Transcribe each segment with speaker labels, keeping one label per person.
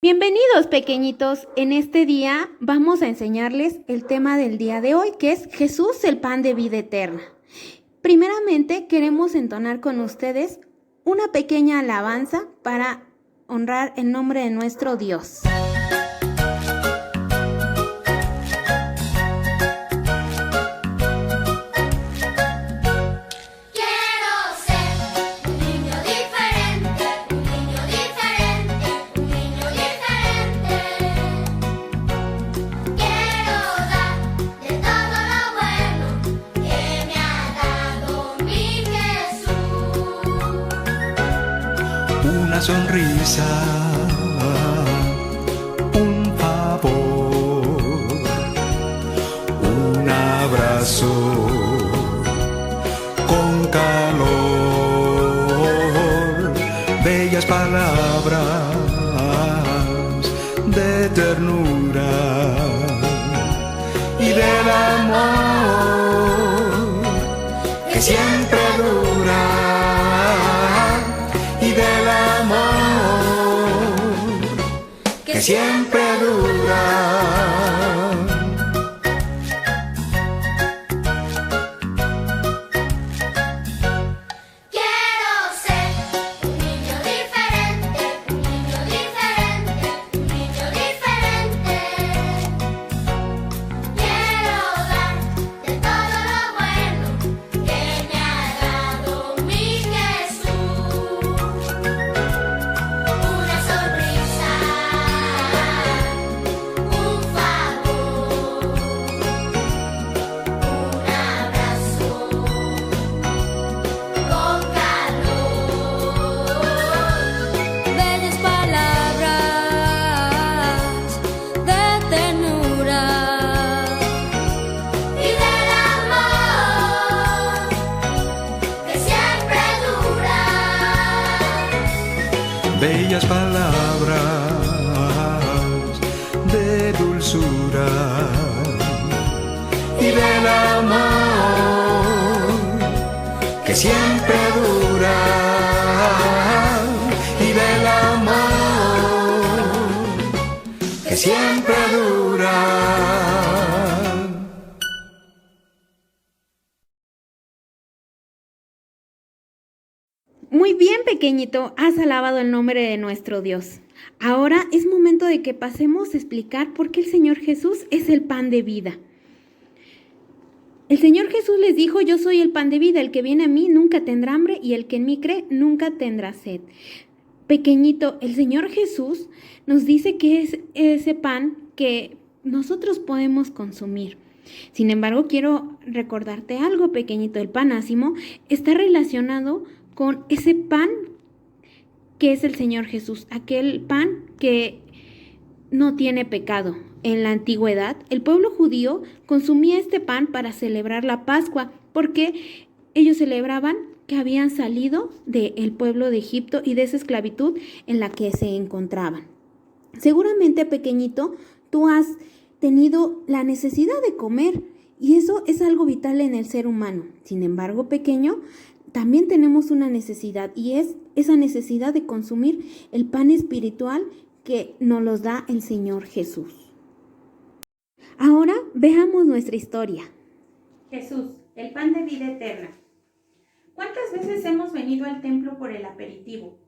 Speaker 1: Bienvenidos pequeñitos, en este día vamos a enseñarles el tema del día de hoy, que es Jesús, el pan de vida eterna. Primeramente queremos entonar con ustedes una pequeña alabanza para honrar el nombre de nuestro Dios.
Speaker 2: Una sonrisa, un favor, un abrazo con calor, bellas palabras de ternura y del amor que siempre dura. Y del amor que siempre dura. Bellas palabras de dulzura y del amor que siempre dura. Y del amor que siempre dura.
Speaker 1: Muy bien, pequeñito, has alabado el nombre de nuestro Dios. Ahora es momento de que pasemos a explicar por qué el Señor Jesús es el pan de vida. El Señor Jesús les dijo: yo soy el pan de vida, el que viene a mí nunca tendrá hambre y el que en mí cree nunca tendrá sed. Pequeñito, el Señor Jesús nos dice que es ese pan que nosotros podemos consumir. Sin embargo, quiero recordarte algo, pequeñito. El pan ácimo está relacionado con ese pan que es el Señor Jesús, aquel pan que no tiene pecado. En la antigüedad, el pueblo judío consumía este pan para celebrar la Pascua, porque ellos celebraban que habían salido del pueblo de Egipto y de esa esclavitud en la que se encontraban. Seguramente, pequeñito, tú has tenido la necesidad de comer y eso es algo vital en el ser humano. Sin embargo, pequeño, también tenemos una necesidad y es esa necesidad de consumir el pan espiritual que nos los da el Señor Jesús. Ahora veamos nuestra historia.
Speaker 3: Jesús, el pan de vida eterna. ¿Cuántas veces hemos venido al templo por el aperitivo?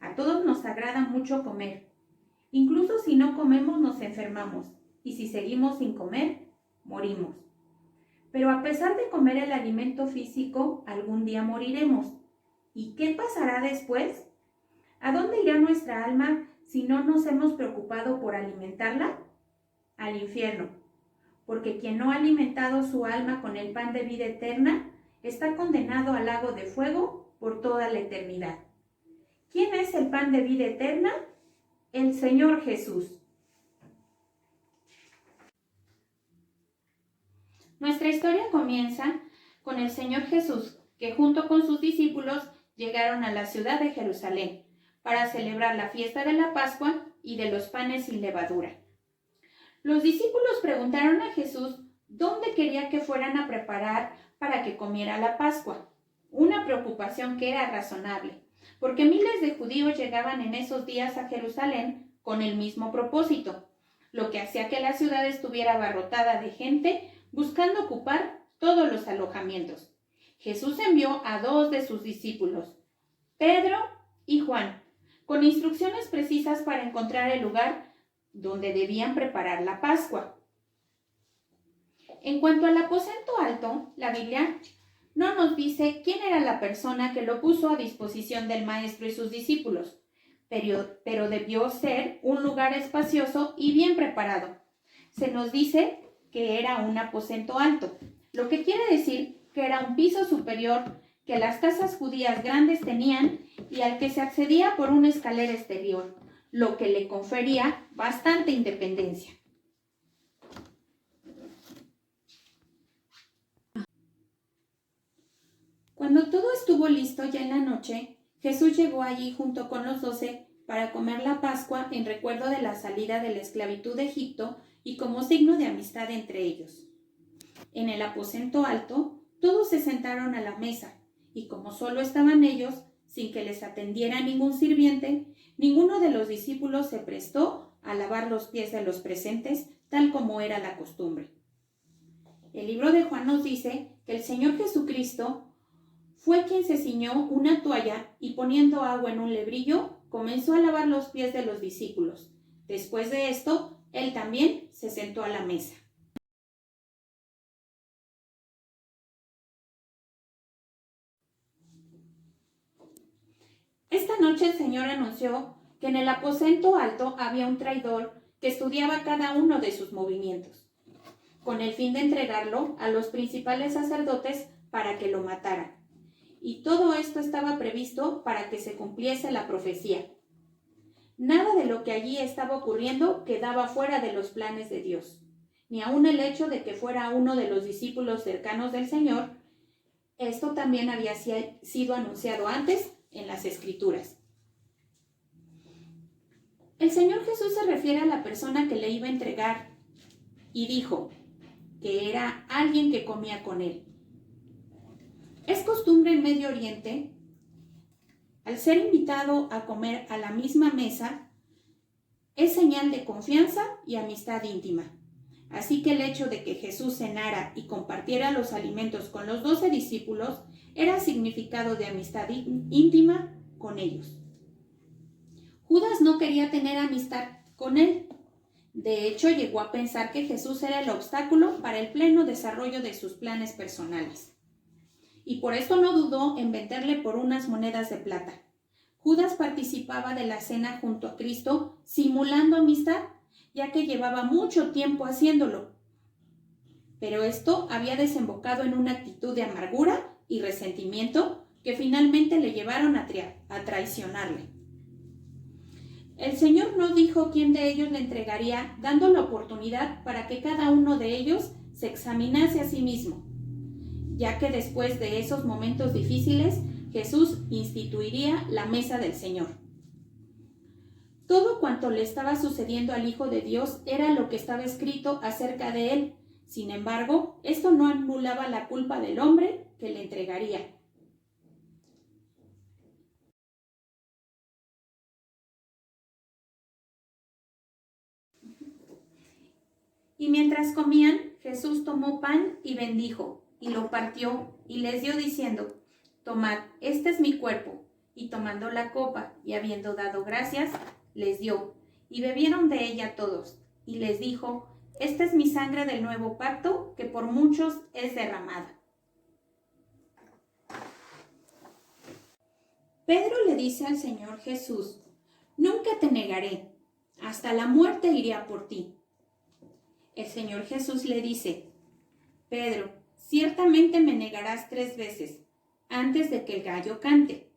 Speaker 3: A todos nos agrada mucho comer. Incluso si no comemos nos enfermamos y si seguimos sin comer, morimos. Pero a pesar de comer el alimento físico, algún día moriremos. ¿Y qué pasará después? ¿A dónde irá nuestra alma si no nos hemos preocupado por alimentarla? Al infierno, porque quien no ha alimentado su alma con el pan de vida eterna está condenado al lago de fuego por toda la eternidad. ¿Quién es el pan de vida eterna? El Señor Jesús. Nuestra historia comienza con el Señor Jesús, que junto con sus discípulos llegaron a la ciudad de Jerusalén para celebrar la fiesta de la Pascua y de los panes sin levadura. Los discípulos preguntaron a Jesús dónde quería que fueran a preparar para que comiera la Pascua, una preocupación que era razonable, porque miles de judíos llegaban en esos días a Jerusalén con el mismo propósito, lo que hacía que la ciudad estuviera abarrotada de gente buscando ocupar todos los alojamientos. Jesús envió a 2 de sus discípulos, Pedro y Juan, con instrucciones precisas para encontrar el lugar donde debían preparar la Pascua. En cuanto al aposento alto, la Biblia no nos dice quién era la persona que lo puso a disposición del Maestro y sus discípulos, pero debió ser un lugar espacioso y bien preparado. Se nos dice que era un aposento alto, lo que quiere decir que era un piso superior que las casas judías grandes tenían y al que se accedía por una escalera exterior, lo que le confería bastante independencia. Cuando todo estuvo listo ya en la noche, Jesús llegó allí junto con los 12 para comer la Pascua en recuerdo de la salida de la esclavitud de Egipto y como signo de amistad entre ellos. En el aposento alto, todos se sentaron a la mesa, y como solo estaban ellos, sin que les atendiera ningún sirviente, ninguno de los discípulos se prestó a lavar los pies de los presentes, tal como era la costumbre. El libro de Juan nos dice que el Señor Jesucristo fue quien se ciñó una toalla y poniendo agua en un lebrillo, comenzó a lavar los pies de los discípulos. Después de esto, él también se sentó a la mesa. Esta noche el Señor anunció que en el aposento alto había un traidor que estudiaba cada uno de sus movimientos, con el fin de entregarlo a los principales sacerdotes para que lo mataran. Y todo esto estaba previsto para que se cumpliese la profecía. Nada de lo que allí estaba ocurriendo quedaba fuera de los planes de Dios, ni aun el hecho de que fuera uno de los discípulos cercanos del Señor. Esto también había sido anunciado antes en las Escrituras. El Señor Jesús se refiere a la persona que le iba a entregar y dijo que era alguien que comía con él. Es costumbre en Medio Oriente, al ser invitado a comer a la misma mesa, es señal de confianza y amistad íntima. Así que el hecho de que Jesús cenara y compartiera los alimentos con los 12 discípulos era significado de amistad íntima con ellos. Judas no quería tener amistad con él. De hecho, llegó a pensar que Jesús era el obstáculo para el pleno desarrollo de sus planes personales. Y por esto no dudó en venderle por unas monedas de plata. Judas participaba de la cena junto a Cristo simulando amistad, ya que llevaba mucho tiempo haciéndolo. Pero esto había desembocado en una actitud de amargura y resentimiento que finalmente le llevaron a traicionarle. El Señor no dijo quién de ellos le entregaría, dando la oportunidad para que cada uno de ellos se examinase a sí mismo, ya que después de esos momentos difíciles, Jesús instituiría la mesa del Señor. Todo cuanto le estaba sucediendo al Hijo de Dios era lo que estaba escrito acerca de él. Sin embargo, esto no anulaba la culpa del hombre que le entregaría. Y mientras comían, Jesús tomó pan y bendijo, y lo partió, y les dio diciendo: Tomad, este es mi cuerpo. Y tomando la copa, y habiendo dado gracias, les dio, y bebieron de ella todos. Y les dijo: Esta es mi sangre del nuevo pacto, que por muchos es derramada. Pedro le dice al Señor Jesús: Nunca te negaré, hasta la muerte iré a por ti. El Señor Jesús le dice: Pedro, ciertamente me negarás 3 veces, antes de que el gallo cante.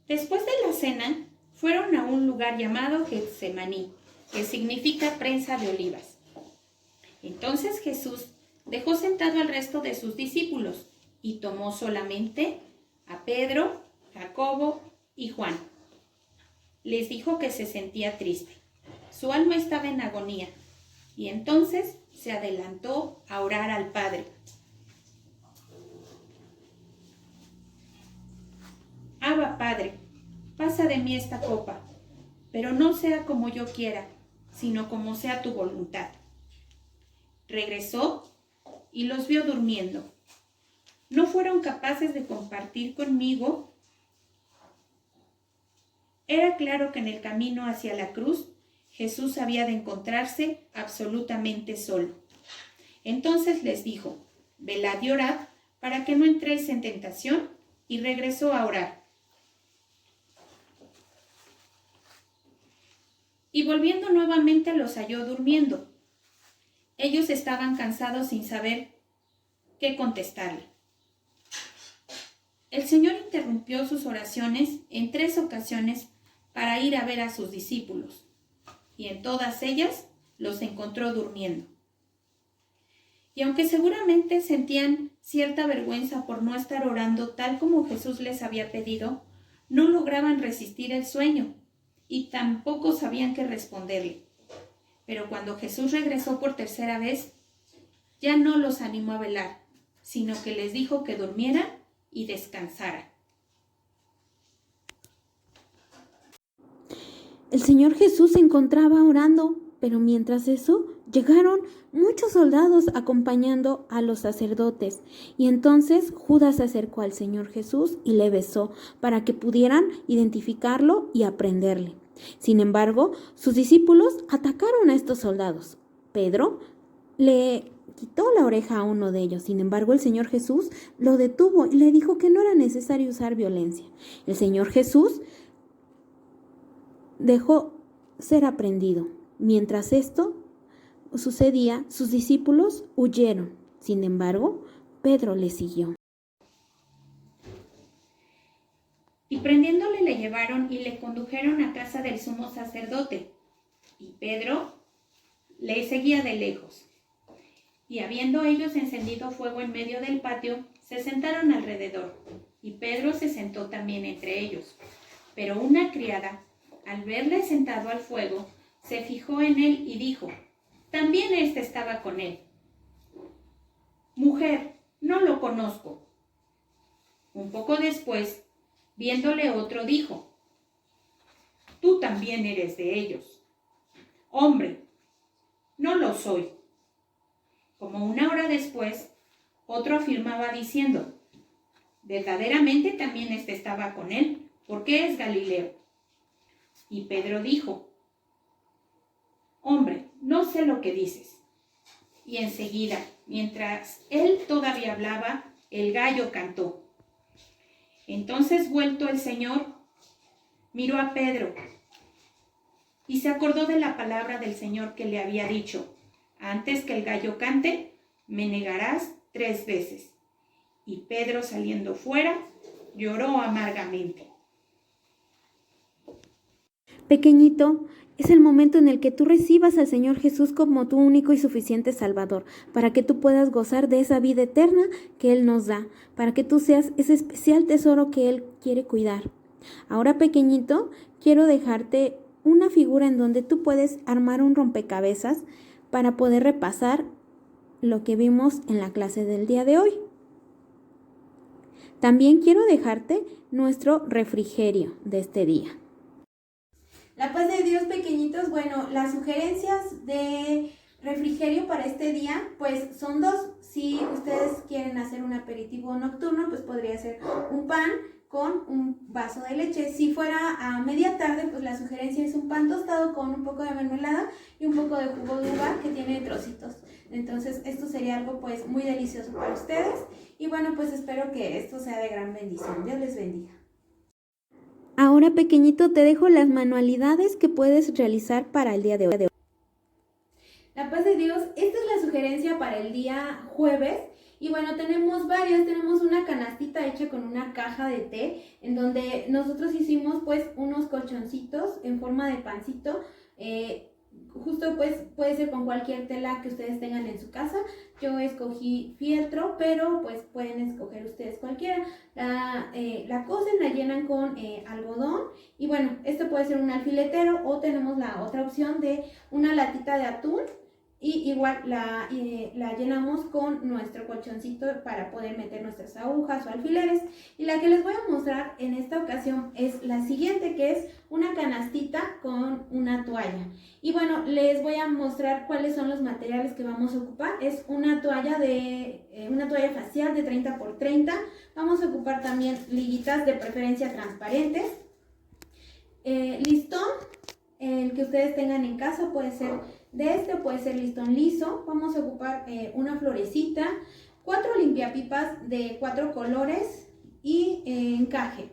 Speaker 3: Después de la cena, fueron a un lugar llamado Getsemaní, que significa prensa de olivas. Entonces Jesús dejó sentado al resto de sus discípulos y tomó solamente a Pedro, Jacobo y Juan, les dijo que se sentía triste. Su alma estaba en agonía y entonces se adelantó a orar al Padre. Abba, Padre, pasa de mí esta copa, pero no sea como yo quiera, sino como sea tu voluntad. Regresó y los vio durmiendo. No fueron capaces de compartir conmigo. Era claro que en el camino hacia la cruz, Jesús había de encontrarse absolutamente solo. Entonces les dijo, velad y orad para que no entréis en tentación, y regresó a orar. Y volviendo nuevamente los halló durmiendo. Ellos estaban cansados sin saber qué contestarle. El Señor interrumpió sus oraciones en 3 ocasiones para ir a ver a sus discípulos, y en todas ellas los encontró durmiendo. Y aunque seguramente sentían cierta vergüenza por no estar orando tal como Jesús les había pedido, no lograban resistir el sueño y tampoco sabían qué responderle. Pero cuando Jesús regresó por tercera vez, ya no los animó a velar, sino que les dijo que durmieran y descansaran.
Speaker 1: El Señor Jesús se encontraba orando, pero mientras eso llegaron muchos soldados acompañando a los sacerdotes. Y entonces Judas se acercó al Señor Jesús y le besó para que pudieran identificarlo y aprenderle. Sin embargo, sus discípulos atacaron a estos soldados. Pedro le quitó la oreja a uno de ellos. Sin embargo, el Señor Jesús lo detuvo y le dijo que no era necesario usar violencia. El Señor Jesús dejó ser aprendido. Mientras esto sucedía, sus discípulos huyeron. Sin embargo, Pedro le siguió.
Speaker 3: Y prendiéndole le llevaron y le condujeron a casa del sumo sacerdote. Y Pedro le seguía de lejos. Y habiendo ellos encendido fuego en medio del patio, se sentaron alrededor. Y Pedro se sentó también entre ellos. Pero una criada, al verle sentado al fuego, se fijó en él y dijo, también éste estaba con él. Mujer, no lo conozco. Un poco después, viéndole otro, dijo, tú también eres de ellos. Hombre, no lo soy. Como una hora después, otro afirmaba diciendo, verdaderamente también éste estaba con él, porque es Galileo. Y Pedro dijo, hombre, no sé lo que dices. Y enseguida, mientras él todavía hablaba, el gallo cantó. Entonces, vuelto el Señor, miró a Pedro y se acordó de la palabra del Señor que le había dicho, antes que el gallo cante, me negarás 3 veces. Y Pedro, saliendo fuera, lloró amargamente.
Speaker 1: Pequeñito, es el momento en el que tú recibas al Señor Jesús como tu único y suficiente Salvador, para que tú puedas gozar de esa vida eterna que Él nos da, para que tú seas ese especial tesoro que Él quiere cuidar. Ahora, pequeñito, quiero dejarte una figura en donde tú puedes armar un rompecabezas para poder repasar lo que vimos en la clase del día de hoy. También quiero dejarte nuestro refrigerio de este día. La paz de Dios, pequeñitos. Bueno, las sugerencias de refrigerio para este día, pues son 2. Si ustedes quieren hacer un aperitivo nocturno, pues podría ser un pan con un vaso de leche. Si fuera a media tarde, pues la sugerencia es un pan tostado con un poco de mermelada y un poco de jugo de uva que tiene trocitos. Entonces, esto sería algo pues muy delicioso para ustedes. Y bueno, pues espero que esto sea de gran bendición. Dios les bendiga. Ahora, pequeñito, te dejo las manualidades que puedes realizar para el día de hoy. La paz de Dios, esta es la sugerencia para el día jueves. Y bueno, tenemos varias. Tenemos una canastita hecha con una caja de té, en donde nosotros hicimos pues unos colchoncitos en forma de pancito. Justo pues puede ser con cualquier tela que ustedes tengan en su casa. Yo escogí fieltro, pero pues pueden escoger ustedes cualquiera. La cosen, la llenan con algodón y bueno, esto puede ser un alfiletero o tenemos la otra opción de una latita de atún. Y igual la llenamos con nuestro colchoncito para poder meter nuestras agujas o alfileres. Y la que les voy a mostrar en esta ocasión es la siguiente, que es una canastita con una toalla. Y bueno, les voy a mostrar cuáles son los materiales que vamos a ocupar. Es una toalla facial de 30 por 30. Vamos a ocupar también liguitas de preferencia transparentes. Listón, el que ustedes tengan en casa, puede ser de este, puede ser listón liso. Vamos a ocupar una florecita, 4 limpiapipas de 4 colores y encaje.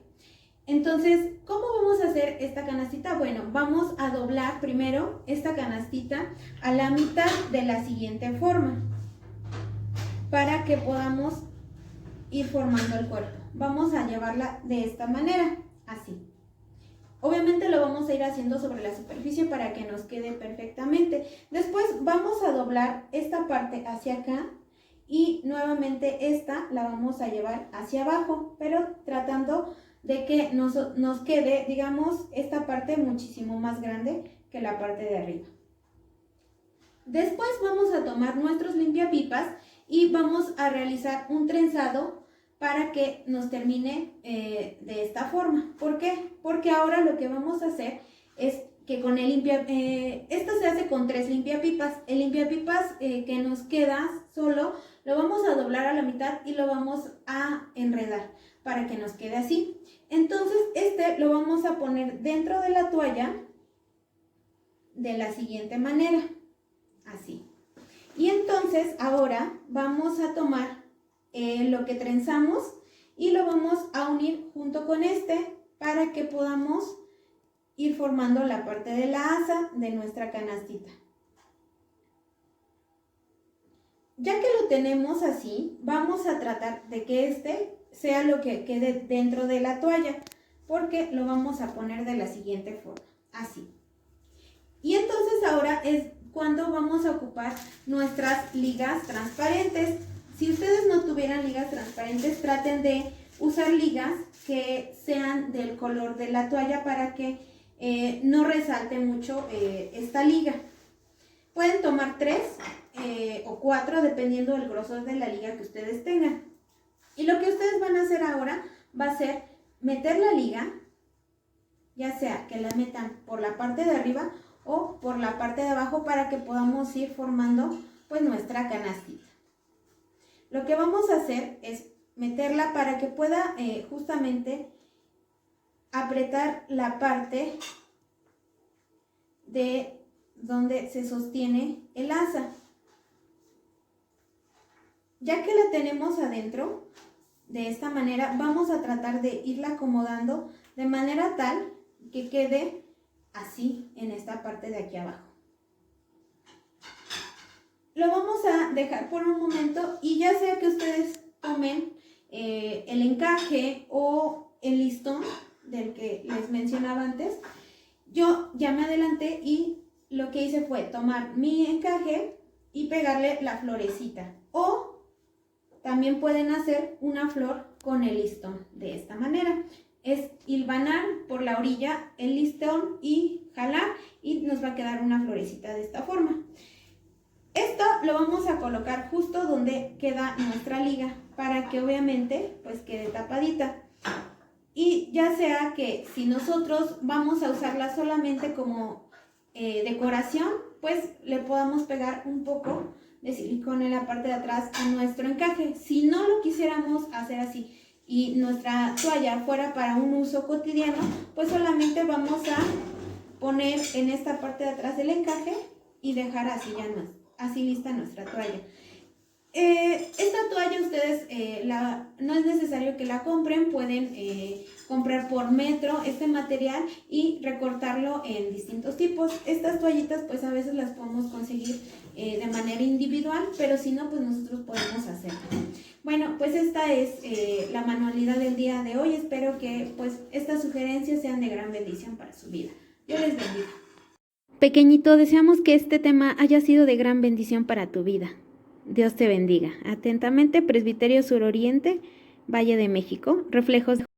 Speaker 1: Entonces, ¿cómo vamos a hacer esta canastita? Bueno, vamos a doblar primero esta canastita a la mitad de la siguiente forma para que podamos ir formando el cuerpo. Vamos a llevarla de esta manera, así. Obviamente lo vamos a ir haciendo sobre la superficie para que nos quede perfectamente. Después vamos a doblar esta parte hacia acá y nuevamente esta la vamos a llevar hacia abajo, pero tratando de que nos quede, digamos, esta parte muchísimo más grande que la parte de arriba. Después vamos a tomar nuestros limpiapipas y vamos a realizar un trenzado para que nos termine de esta forma. ¿Por qué? Porque ahora lo que vamos a hacer es que con el esto se hace con 3 limpiapipas. El limpiapipas que nos queda solo lo vamos a doblar a la mitad y lo vamos a enredar para que nos quede así. Entonces este lo vamos a poner dentro de la toalla de la siguiente manera, así. Y entonces ahora vamos a tomar lo que trenzamos y lo vamos a unir junto con este para que podamos ir formando la parte de la asa de nuestra canastita. Ya que lo tenemos así, vamos a tratar de que este sea lo que quede dentro de la toalla, porque lo vamos a poner de la siguiente forma, así. Y entonces ahora es cuando vamos a ocupar nuestras ligas transparentes. Si ustedes no tuvieran ligas transparentes, traten de usar ligas que sean del color de la toalla para que no resalte mucho esta liga. Pueden tomar 3 o 4 dependiendo del grosor de la liga que ustedes tengan. Y lo que ustedes van a hacer ahora va a ser meter la liga, ya sea que la metan por la parte de arriba o por la parte de abajo para que podamos ir formando pues nuestra canastita. Lo que vamos a hacer es meterla para que pueda justamente apretar la parte de donde se sostiene el asa. Ya que la tenemos adentro, de esta manera vamos a tratar de irla acomodando de manera tal que quede así en esta parte de aquí abajo. Lo vamos a dejar por un momento y ya sea que ustedes tomen el encaje o el listón del que les mencionaba antes, yo ya me adelanté y lo que hice fue tomar mi encaje y pegarle la florecita. O también pueden hacer una flor con el listón de esta manera. Es hilvanar por la orilla el listón y jalar y nos va a quedar una florecita de esta forma. Esto lo vamos a colocar justo donde queda nuestra liga para que obviamente pues quede tapadita. Y ya sea que si nosotros vamos a usarla solamente como decoración, pues le podamos pegar un poco de silicona en la parte de atrás a nuestro encaje. Si no lo quisiéramos hacer así y nuestra toalla fuera para un uso cotidiano, pues solamente vamos a poner en esta parte de atrás del encaje y dejar así ya así lista nuestra toalla. Esta toalla ustedes no es necesario que la compren, pueden comprar por metro este material y recortarlo en distintos tipos. Estas toallitas pues a veces las podemos conseguir de manera individual, pero si no pues nosotros podemos hacerlo. Bueno, pues esta es la manualidad del día de hoy. Espero que pues estas sugerencias sean de gran bendición para su vida. Dios les bendiga. Pequeñito, deseamos que este tema haya sido de gran bendición para tu vida. Dios te bendiga. Atentamente, Presbiterio Suroriente, Valle de México, Reflejos de